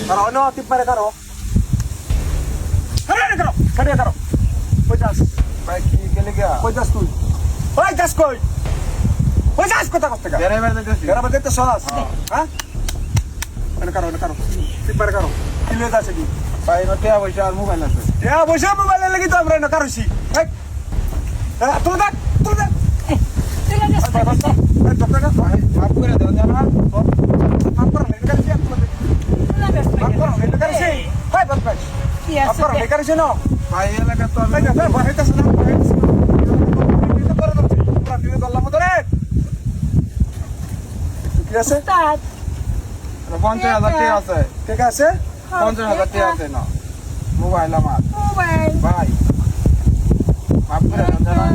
Karo, ano? Tip pare karo. Karo. 50. ভাই কি গেলে গিয়া 50 তুই। 50 কই? 50 কথা কষ্ট কা? বেড়ে দিতেছি এরা বলতে তো সস। হ্যাঁ? এনে কারো। ঠিক পারে কারো। কি লয়ে যাচ্ছে কি? ভাই নতে পয়সা আর মোবাইল আছে এ বসে মোবাইলে লাগি তো আমরা এনে কারোছি। এই। তুই দেখ। বাস। এই তোকে ভাই মাফ করে দেন জানা মাফ করো এনে কারোছি আপনাদের। মাফ করো এনে কারোছি। হাই বাস। মাফ করো এনে কারোছি না। ভাই এলাকা তো আমি এই না বাহিতাছ না। এটা করে দিচ্ছি। পুরা দিয়ে দল্লা মতো রে। কি আছে? 50,000 টাকা আছে ঠিক আছে? 50,000 টাকা আছে না মোবাইল আমার ভাই মাফ করে দেন জানা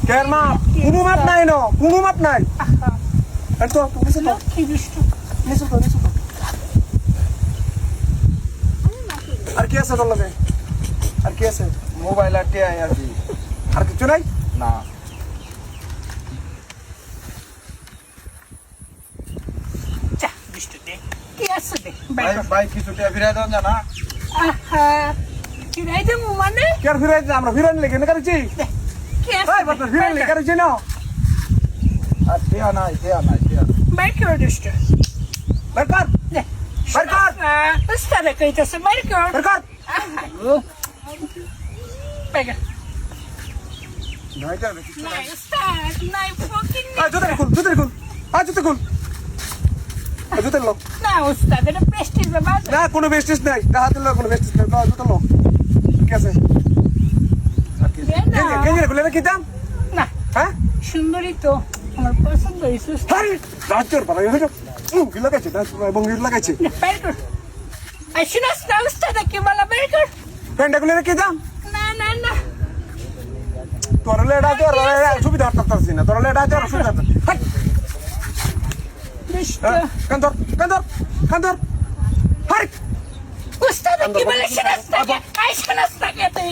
কেন মাপ? কোনো মাপ নাই ন? কোনো মাপ নাই। আর তো তুমি তো নিছো তো। আর কি আছে তোর লগে? আর কি আছে? মোবাইল আর টাকা আর কি আর কিছু নাই? না ভাই কিছু টাকা ফিরে দেন জানা কেন ফিরাই আমরা ফিরাই লেগে না কারছি? ভাই বাত ফিরাই লেগে কারছি না? আর টাকা নাই বের কর। বের কর। নাই যাবে কিছু নাই। জুতা খুল। জুতা খুল। জুতা লো। না কোনো বেস্টিস নাই। হাতে লো কোনো বেস্টিস নাই। জুতা লো। ঠিক আছে? গেঞ্জি খুলে কি দাম? হ্যাঁ? সুন্দরী তো আমার পছন্দ হয়েছে আরে রাজ্যর পালা হয়ে যাও। কি লাগাইছে? এবং গির লাগাইছে। বের কর শুনাস না উস্তাদ কি বলা বের কর প্যান্টটা খুলে কি দাম? না তোর লেডা তোর সুবিধা হতাছি না। তোর লেডা তোর সুবিধা হাই কান্দর হাই উস্তাদ কি বলে শুনাস না কে তুই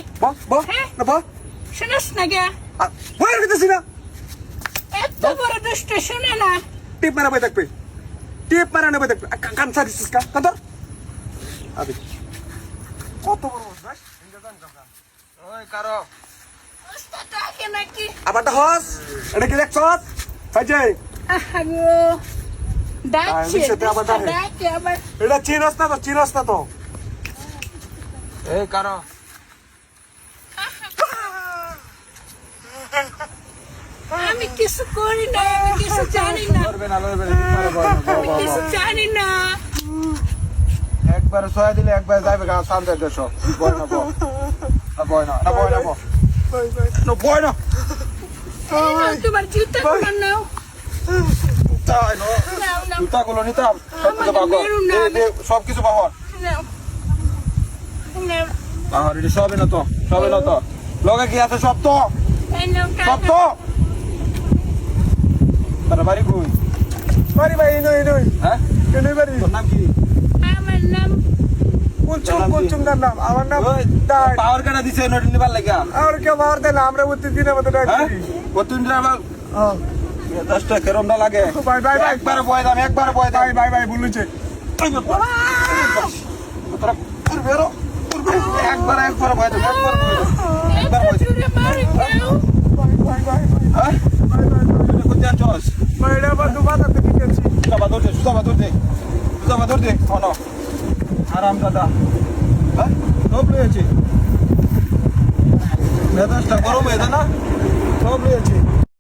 বা শুনাস না কে বইয়ের ভিতরে না এত বড় দুষ্ট শুনে না টিপ মারা বই থাকবে। টিপ মারা নেবে দেখবে। কান সারিস কান্দর আবে কত বড় ভাই ওই কারো উস্তাদ তাকে নাকি আবারটা হস এটা কি দেখছস ভাইজে আহাগো ডাকছে সাথে আবার ডাকে। ডাকে আবার এটা চিনস না তো এই কারো আমি কিছু করি না আমি কিছু জানি না করবে না লড়বে আমি কিছু জানি না একবার ছয় দিলে একবার যাবে গা শান্তের দেশ বয় না বয় না তোমার জুতা গুলো নাও তাই না নাও জুতাগুলো নিতাম সব কিছু পাহর নাও পাহর এটি সবই না তো লগে কি আছে সব তো তারা বাড়ি কই বাড়ি ভাই ইনুই হ্যাঁ বাড়ি তোর নাম কি আমার নাম কুলচুম নাম আমার নাম ওই, দাই পাওয়ার কাটা দিছে নোট নিবার লাগা আর কে মার দেন আমরা প্রতি দিনের মতো হ্যাঁ ডাকি কতদিন ড্রাইভার হ্যাঁ 10টা কেরম না লাগে ভাই একবার বয় দাম ভাই বলুছে বেরো একবার বয় দাম একবার বয় জুড়ে মারি কেউ ভাই হ্যাঁ তুই কোথায় আছস ভাই এটা আবার দুবার থেকে গেছি সুজা বাদর দে হনো আরাম দাদা হ্যাঁ সব রয়েছে মেজাজটা গরম হয়ে না সব রয়েছে